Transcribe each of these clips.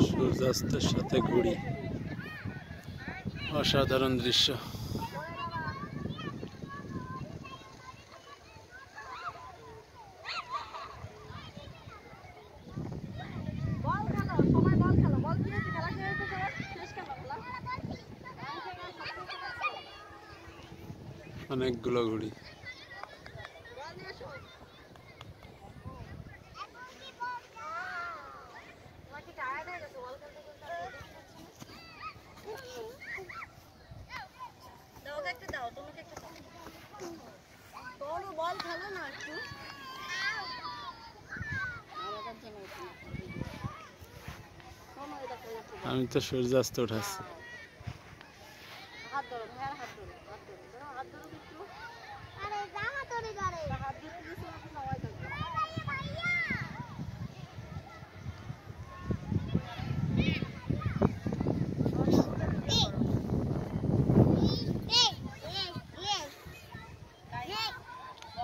সূর্যাস্তের সাথে ঘুড়ি, অসাধারণ দৃশ্য। অনেকগুলো ঘুড়ি। আমি তো সূর্যাস্ত উঠাচ্ছি।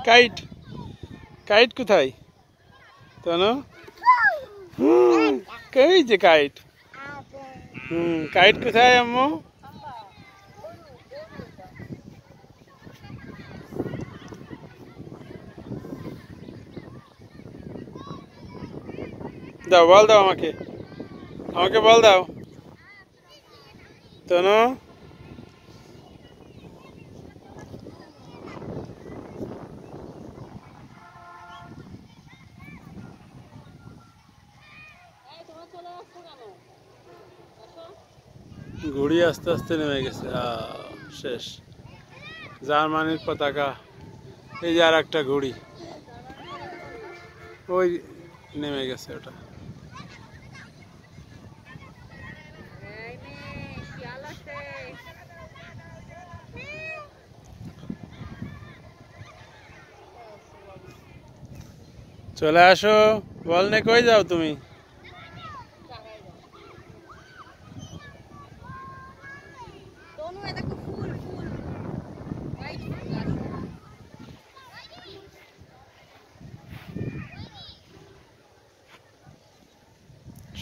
কাইট, কাইট কোথায়? তনু, কই যে কাইট? কাইট কোথায় আম্মু? দাও, বল দাও আমাকে, আমাকে বল দাও। তনু, ঘুড়ি আস্তে আস্তে নেমে গেছে। শেষ। জার্মানির পতাকা। এই যে আর একটা ঘুড়ি, ওই নেমে গেছে ওটা। চলে আসো, বল নে, কই যাও তুমি?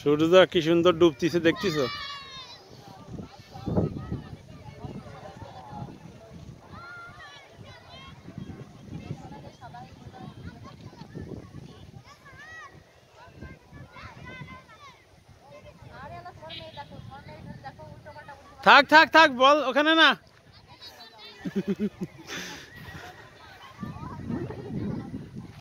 সূর্যটা কি সুন্দর ডুবতিছে, দেখতেছ? থাক থাক থাক, বল ওখানে না।